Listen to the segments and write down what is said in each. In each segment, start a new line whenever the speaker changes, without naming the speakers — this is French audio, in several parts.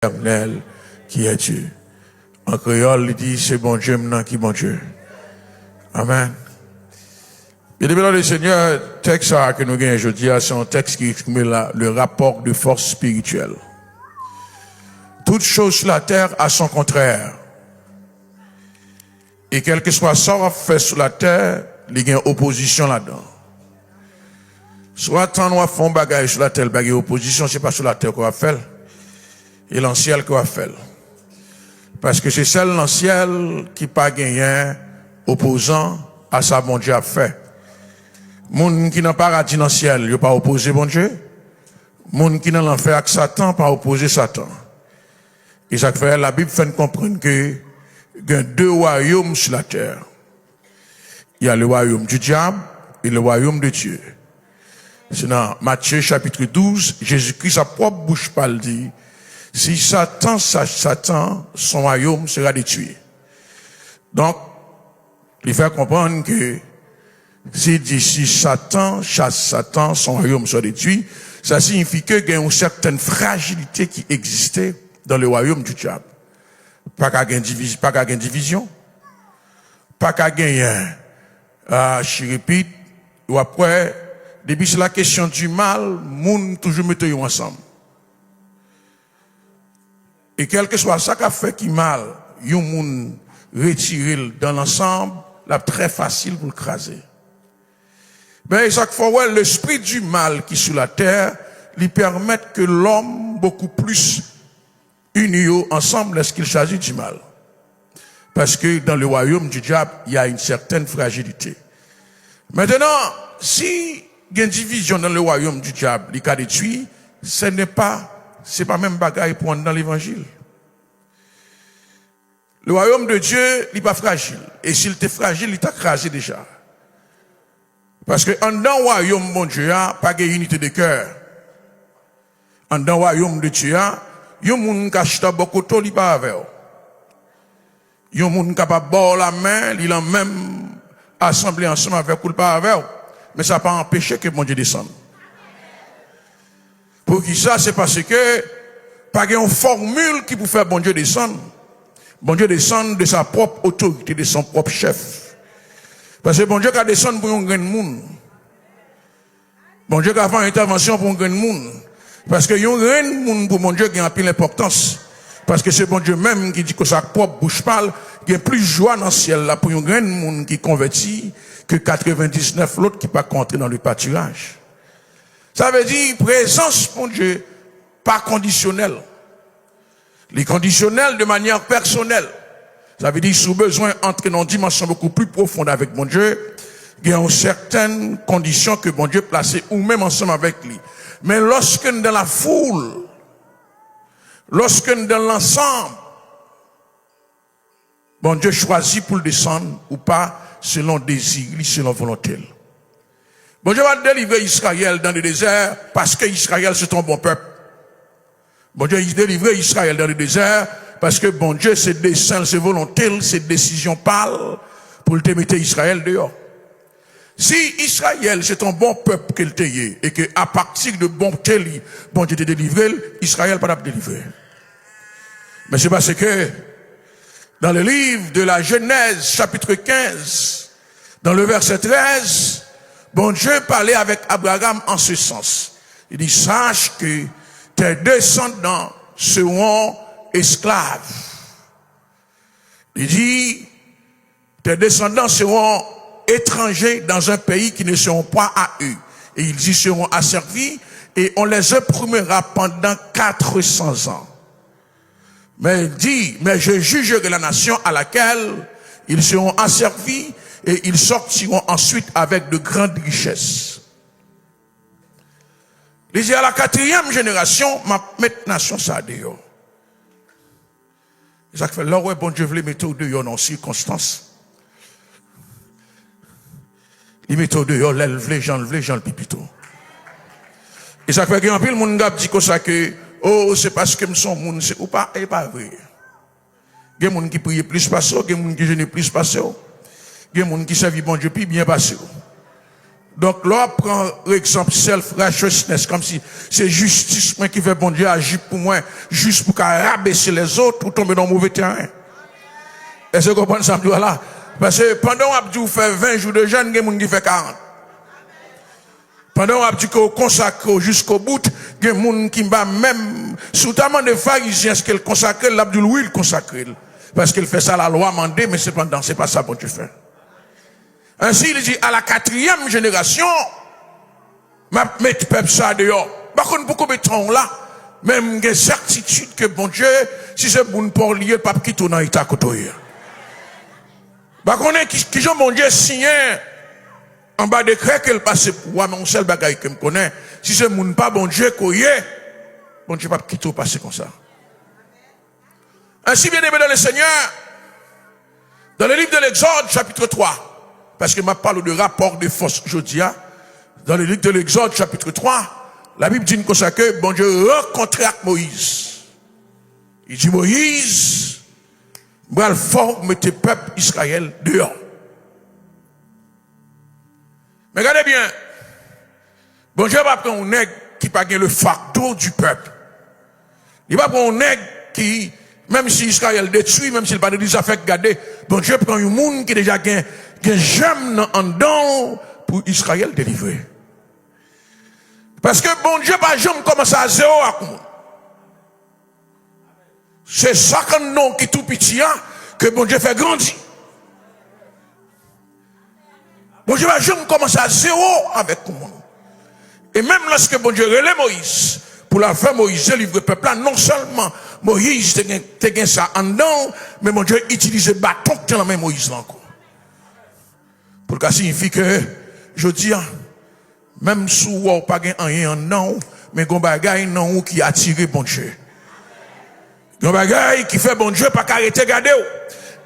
Éternel qui est Dieu. En créole, il dit, c'est bon Dieu maintenant qui est bon Dieu. Amen. Bien aimé dans le Seigneur, le texte que nous gagnons aujourd'hui, c'est un texte qui exprime le rapport de force spirituelle. Toute chose sur la terre a son contraire. Et quel que soit ça fait sur la terre, il y a une opposition là-dedans. Soit tant on fait un bagage sur la terre, il y a une opposition, c'est pas sur la terre qu'on va faire. Et l'ancien qu'on va faire. Parce que c'est celle l'ancien qui pas gagné opposant à sa bon Dieu a fait. Moun qui n'a pas paradis dans le ciel, il n'a pas opposé bon Dieu. Moun qui dans l'enfer avec Satan, pas opposé Satan. Et ça fait, la Bible fait comprendre que il y a deux royaumes sur la terre. Il y a le royaume du diable et le royaume de Dieu. C'est dans Matthieu chapitre 12, Jésus-Christ, sa propre bouche parle dit, si Satan sache Satan, son royaume sera détruit. Donc, il fait comprendre que s'il dit si Satan chasse Satan, son royaume sera détruit, ça signifie qu'il y a une certaine fragilité qui existait dans le royaume du diable. Pas qu'à gagner division, pas qu'à gagner, je répète, ou après, depuis c'est la question du mal, moun toujours mettre ensemble. Et quel que soit ça qu'a fait qui mal, yon moun retiré dans l'ensemble, là très facile pour le craser. Mais ça fait ouais, l'esprit du mal qui est sur la terre, lui permet que l'homme beaucoup plus uni ensemble lorsqu'il s'agit du mal. Parce que dans le royaume du diable, il y a une certaine fragilité. Maintenant, si il y a une division dans le royaume du diable, les cas détruits, c'est pas même bagaille pour entrer dans l'évangile. Le royaume de Dieu, il n'est pas fragile. Et s'il était fragile, il t'a crasé déjà. Parce que en dans le royaume de Dieu, il n'y a pas d'unité de cœur. En dans le royaume de Dieu, il y a un monde qui achète beaucoup de temps, il pas avec. Il y a un monde qui a pas boire la main, il a même assemblé ensemble avec ou pas avec. Mais ça n'a pas empêché que mon Dieu descende. Pour qui ça, c'est parce que pas une formule qui peut faire bon Dieu descendre. Bon Dieu descend de sa propre autorité, de son propre chef. Parce que bon Dieu qui descend pour un grand monde. Bon Dieu qui a fait une intervention pour un grand monde. Parce que un grand monde pour mon Dieu qui a pris l'importance. Parce que c'est bon Dieu même qui dit que sa propre bouche parle, il y a plus de joie dans le ciel là pour un grand monde qui convertit que 99 l'autre qui pas entrer dans le pâturage. Ça veut dire présence pour Dieu, pas conditionnelle. Les conditionnels de manière personnelle. Ça veut dire sous besoin d'entrer dans une dimension beaucoup plus profonde avec mon Dieu, il y a une certaine condition que mon Dieu placé ou même ensemble avec lui. Mais lorsque nous dans la foule, lorsque nous dans l'ensemble, bon Dieu choisit pour le descendre ou pas selon désir, selon volonté. Bon Dieu va délivrer Israël dans le désert parce que Israël c'est un bon peuple. Bon Dieu, il délivre Israël dans le désert parce que bon Dieu, c'est dessein, c'est volonté, c'est décision parle pour te mettre Israël dehors. Si Israël, c'est un bon peuple qu'il te y et que à partir de bon tel, bon Dieu te délivre, Israël pas délivrer. Mais c'est parce que dans le livre de la Genèse, chapitre 15, dans le verset 13, bon Dieu parlait avec Abraham en ce sens. Il dit, sache que tes descendants seront esclaves. Il dit, tes descendants seront étrangers dans un pays qui ne seront pas à eux. Et ils y seront asservis et on les opprimera pendant 400 ans. Mais il dit, mais je jugerai la nation à laquelle ils seront asservis et ils sortiront ensuite avec de grandes richesses. Il dit à la 4e génération, ma mettre nation ça dehors. Ça fait là où bon Dieu veut mettre dehors dans circonstances. Il met dehors, les gens le pipito. Et ça fait qu'il y a un peu le monde qui dit comme ça que, oh, c'est parce que me son monde, c'est ou pas, et pas vrai. Il y a des gens qui prient plus passé, il y a des gens qui jeûnent plus passé, il y a des gens qui servent bon Dieu plus bien passé. Donc, là, prend l'exemple self-righteousness, comme si c'est justice moi qui fait bon Dieu agir pour moi, juste pour rabaisser les autres ou tomber dans le mauvais terrain. Est-ce que vous comprenez ça, là? Parce que pendant que vous faites 20 jours de jeûne, il y a des gens qui font 40. Pendant que vous consacrez jusqu'au bout, il y a des gens qui va même, notamment des pharisiens, ce qu'ils consacrent, l'Abdul oui, il consacre. Parce qu'il fait ça la loi mandée, mais cependant, c'est pas ça que tu fais. Ainsi, il dit, à la 4e génération, ma mettre peuple ça dehors. Par contre, beaucoup de temps là, même des certitudes que bon Dieu, si c'est bon pour lier, pas qui tourne dans l'état côté. Par contre, qui j'en bon Dieu signé, en bas décret qu'elle passe pour moi, mon seul bagage que me connaît, si c'est mon pas bon Dieu qu'on y est, bon Dieu pas quitter passer comme ça. Ainsi bien aimé dans le Seigneur, dans le livre de l'Exode, chapitre 3, parce que je parle de rapport de force aujourd'hui, dans le livre de l'Exode, chapitre 3, la Bible dit comme ça que bon Dieu rencontre Moïse. Il dit Moïse, va le former tes peuples Israël dehors. Mais regardez bien, bon Dieu va prendre un nègre qui n'a pas le fardeau du peuple. Il va prendre un nègre qui, même si Israël détruit, même s'il n'a pas de affaires garder, bon Dieu prend un monde qui déjà gagne j'aime en dedans pour Israël délivrer. Parce que bon Dieu pas jamais commence à zéro à comment. C'est ça qu'on nom qui tout petit que bon Dieu fait grandir. Bon Dieu va jamais commencer à zéro avec comment. Et même lorsque bon Dieu relève Moïse pour la faire Moïse délivrer le peuple là, non seulement Moïse te gagne ça en dedans, mais mon Dieu utilise le bâton qui est dans la main Moïse là encore. Pour que ça signifie que, je dis, même si vous n'avez pas rien en non, mais vous avez non qui attire bon Dieu. Vous avez qui fait bon Dieu, pas qu'arrêter de garder.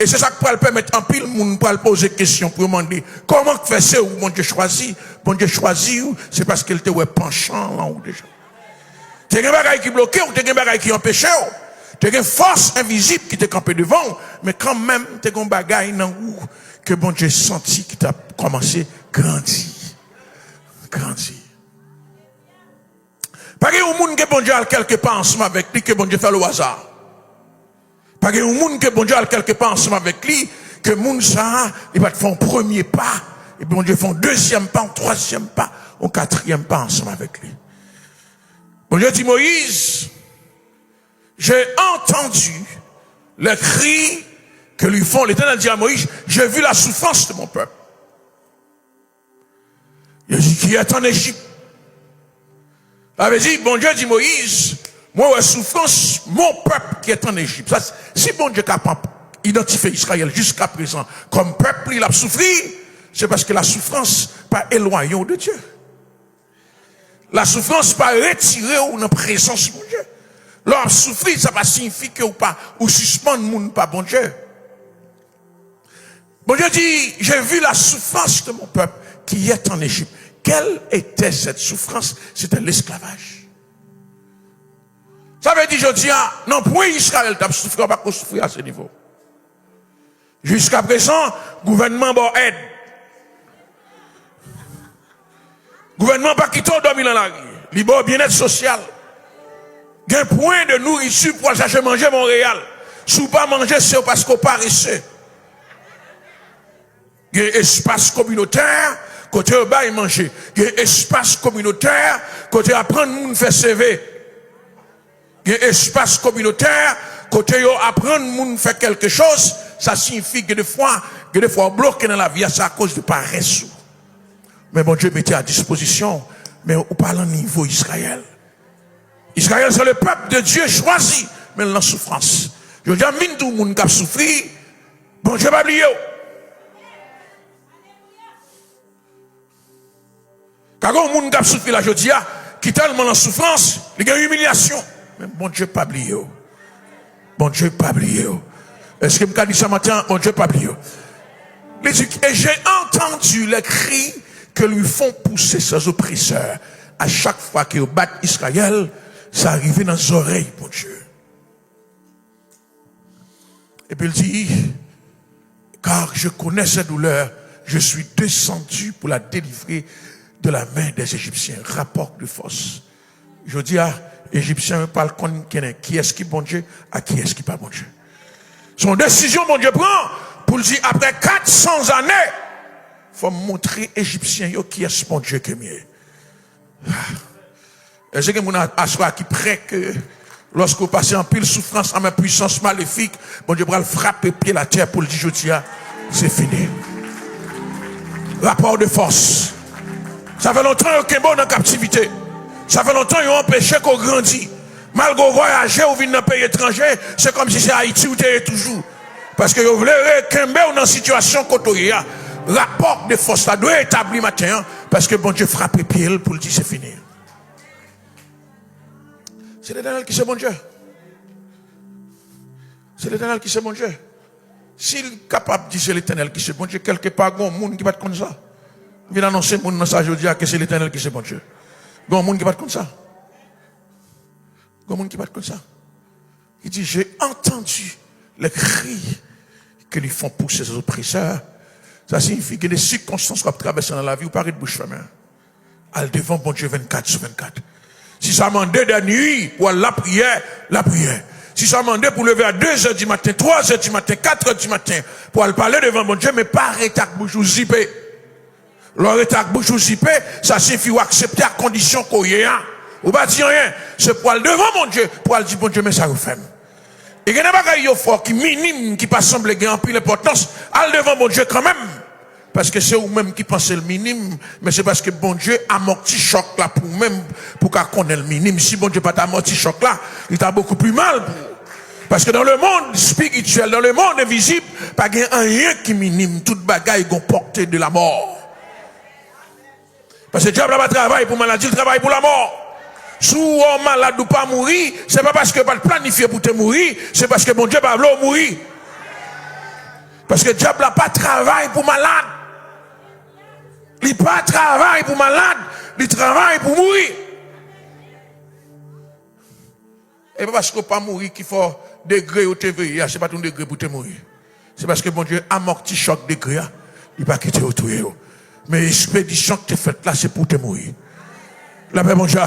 Et c'est ça qui peut permettre en pile, monde pour poser des questions, pour demander, comment fait ça ou bon Dieu choisit? Bon Dieu choisit, c'est parce qu'il te ouais penchant là ou déjà. Tu as des bagailles qui bloquent, ou tu as des bagailles qui empêchent, tu as une force invisible qui te campé devant, mais quand même, tu as des bagailles dans où que bon Dieu senti qui t'a commencé à grandir. Grandir. Pas que un monde que bon Dieu a quelque part ensemble avec lui, que bon Dieu fait le hasard. Pas que un monde que bon Dieu a quelque part ensemble avec lui, que monde ça, il va te faire un premier pas, et bon Dieu fait un deuxième pas, un troisième pas, un quatrième pas ensemble avec lui. Bon Dieu dit Moïse, j'ai entendu le cri que lui font. L'Éternel dit à Moïse, j'ai vu la souffrance de mon peuple. Il dit, qui est en Égypte. Il avait dit, bon Dieu dit Moïse, moi, la souffrance, mon peuple qui est en Égypte. Ça, si bon Dieu est capable d'identifier Israël jusqu'à présent comme peuple, il a souffert, c'est parce que la souffrance pas éloignée de Dieu. La souffrance pas retirée dans la présence de Dieu. L'homme souffrir, ça va signifier que ou pas, ou suspendre moun pas bon Dieu. Bon Dieu dit, j'ai vu la souffrance de mon peuple qui est en Égypte. Quelle était cette souffrance? C'était l'esclavage. Ça veut dire, je dis, non, pour Israël, tu as souffert, pas qu'on souffrir à ce niveau. Jusqu'à présent, gouvernement bon aide. Gouvernement pas qui t'ont dormi dans la rue. Libre bien-être social. Il y a un point de nourriture pour aller manger Montréal. Si vous pas manger, c'est parce qu'on paresseux. Il y a un espace communautaire, côté au bas et manger. Il y a un espace communautaire, côté apprendre moun faire CV. Il y a un espace communautaire, côté apprendre moun faire quelque chose, ça signifie que des fois bloqué dans la vie, c'est à cause de paresse. Mais bon Dieu mettait à disposition, mais on parle au niveau Israël. Israël, c'est le peuple de Dieu choisi, mais dans la souffrance. Je dis à mine tout le monde qui a souffert, bon Dieu va oublier. Car quand le monde qui a souffert là, je dis, qui est tellement en souffrance, il y a une humiliation. Mais bon Dieu pas oublié. Bon Dieu pas oublié. Est-ce que je me dit ce matin, bon Dieu pas oublié. Et j'ai entendu les cris que lui font pousser ses oppresseurs. À chaque fois qu'ils battent Israël, ça arrivait dans les oreilles, mon Dieu. Et puis il dit, car je connais cette douleur, je suis descendu pour la délivrer de la main des Égyptiens. Rapport de force. Je dis à Égyptiens, parle qui est-ce qui est bon Dieu, à qui est-ce qui n'est pas bon Dieu. Son décision, bon Dieu prend, pour dire, après 400 années, il faut montrer Égyptiens qui est bon Dieu qui est mieux. Est-ce que mon assoir qui prête que lorsque vous passez en pile souffrance, en ma puissance maléfique, bon Dieu va frapper pied la terre pour le dire, je dis, c'est fini. Rapport de force. Ça fait longtemps qu'il y a bon dans la captivité. Ça fait longtemps qu'ils ont empêché qu'on grandisse. Malgré voyager ou venir dans un pays étranger, c'est comme si c'est Haïti ou t'es toujours. Parce que vous voulez Kembe ou dans une situation côté. Rapport de force là doit établir matin. Parce que bon Dieu frappe pied pour le dire c'est fini. C'est l'Éternel qui c'est bon Dieu. C'est l'Éternel qui c'est bon Dieu. S'il est capable de dire c'est l'Éternel qui c'est bon Dieu, quelque part, il y a un monde qui va être comme ça. Il vient annoncer mon message aujourd'hui que c'est l'Éternel qui c'est bon Dieu. Il y a un monde qui va être comme ça. Il y a un monde qui va être comme ça. Il dit, j'ai entendu les cris que lui font pousser ses oppresseurs. Ça signifie que les circonstances qu'on traverse dans la vie, vous parlez de bouche fermée. Elle devant bon Dieu 24 sur 24. Si ça mandait de la nuit pour la prière, la prière. Si ça mandait pour lever à 2h du matin, 3h du matin, 4h du matin, pour aller parler devant mon Dieu, mais pas arrêter avec bouche ou zipper. L'arrêter avec bouche ou zipper, ça signifie accepter à condition qu'on y ait un. Ou pas dire rien. C'est pour aller devant mon Dieu, pour aller dire bon Dieu, mais ça vous fait. Et il y a des bagailles fort qui minime, qui pas semble gagner en pile l'importance, aller devant mon Dieu quand même. Parce que c'est vous-même qui pensez le minime, mais c'est parce que bon Dieu amorti choc là pour même, pour qu'on connaisse le minime. Si bon Dieu pas amorti choc là, il t'a beaucoup plus mal. Parce que dans le monde spirituel, dans le monde invisible, pas rien qui minime, toute bagaille qu'on portée de la mort. Parce que Dieu n'a pas travail pour maladie, il travaille pour la mort. Si vous êtes malade ou pas mourir, c'est pas parce que pas planifié pour te mourir, c'est parce que bon Dieu pas voulu mourir. Parce que Dieu n'a pas travail pour malade. Il n'a pas travail pour malade, il travaille pour mourir. Et pas parce que pas mourir qu'il faut degré ou te veiller, c'est pas ton degré pour te mourir. C'est parce que bon Dieu amorti choc degré, il va quitter au tout. Mais l'expédition que tu as faite là, c'est pour te mourir. La paix, bon Dieu,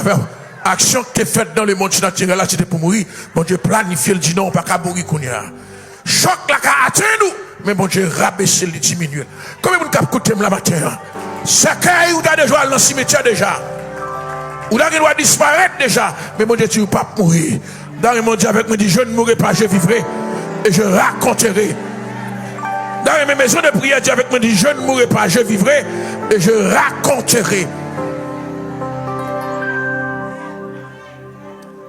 action que tu as faite dans le monde naturel là, c'était pour mourir. Bon Dieu planifie, il dit non, pas qu'à mourir qu'on y a. Choc là, qu'à atteindre nous. Mais bon Dieu rabaisse le diminuer. Combien de monde qui écouté la matin? Cercueil ou déjà dans le cimetière déjà. Ou là, il doit disparaître déjà. Mais mon Dieu, tu ne peux pas mourir. Dans mon Dieu, avec moi, dit, je ne mourrai pas, je vivrai. Et je raconterai. Dans mes maisons de prière, Dieu avec moi, dit, je ne mourrai pas, je vivrai. Et je raconterai.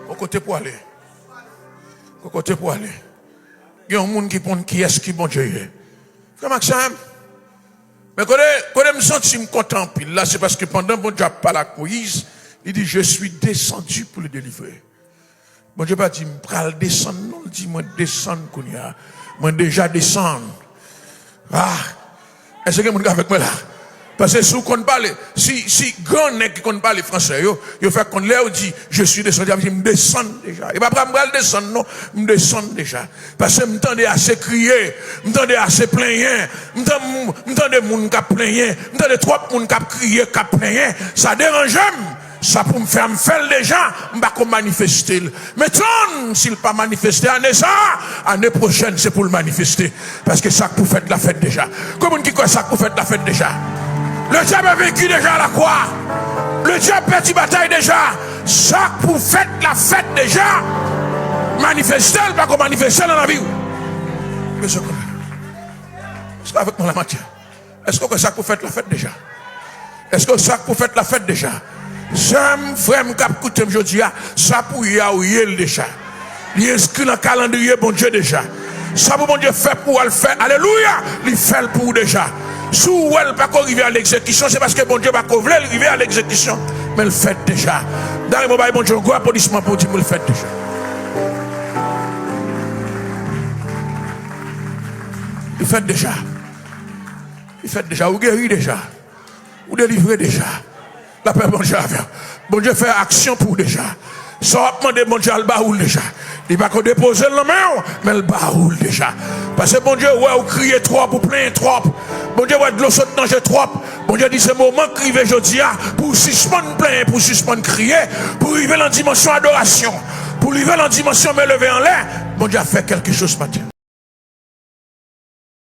Au côté pour aller. Au côté pour aller. Il y a un monde qui pense qui est-ce qui bon Dieu est. Frère Maxime. Mais quand je me sens content, là, c'est parce que pendant que bon Dieu parle à Moïse, il dit, je suis descendu pour le délivrer. Bon Dieu pas dit, je descendre, non, il dit, moi descendre, moi déjà descendre. Ah, est-ce que vous êtes avec moi là? Parce que si vous parlez, si grand nègre qui parle français, il fait qu'on l'air dit, je suis descendu, il me descend déjà. Et pas me descendre, non, me descend déjà. Parce que je m'entendais assez crier, je m'entendais assez plaigner, je m'entendais moun qui plaigner, je m'entendais trop moun qui crier, qui plaigner, ça dérange. Ça pour me faire déjà, je ne vais pas manifester. Mais tant s'il pas manifesté année prochaine, c'est pour le manifester. Parce que ça pour faire la fête déjà. Comment on dit quoi ça pour faire la fête déjà? Le diable a vécu déjà la croix. Le diable a perdu bataille déjà. Ça pour faire la fête déjà. Manifester, pas qu'on manifester dans la vie. Est-ce qu'avec moi la matière? Est-ce que ça pour faire la fête déjà? Est-ce que ça pour faire la fête déjà? J'aime, frère, m'écoute, je dis, ça pour y aller déjà. Il est inscrit dans le calendrier, bon Dieu déjà. Ça pour bon Dieu fait pour le faire. Alléluia, il fait pour déjà. Si vous ne pas arriver à l'exécution, c'est parce que bon Dieu va pas arriver à l'exécution. Mais le fait déjà. Dans le moment, bon Dieu, gros applaudissement pour dire, le fait déjà. Il fait déjà. Il fait déjà. Vous guérit déjà. Vous délivrez déjà. La paix, bon Dieu, bon Dieu fait action pour déjà. Sans demander, bon Dieu, le baoul déjà. Il va qu'on dépose le main, mais le baoul déjà. Parce que bon Dieu, ouais, vous criez trop, vous plaignez trop. Bon Dieu, ouais, de l'eau saute dans trop. Bon Dieu dit, c'est moment crier jeudi, pour suspendre plein, pour suspendre crier, pour arriver dans la dimension adoration, pour arriver dans la dimension me lever en l'air. Bon Dieu a fait quelque chose matin.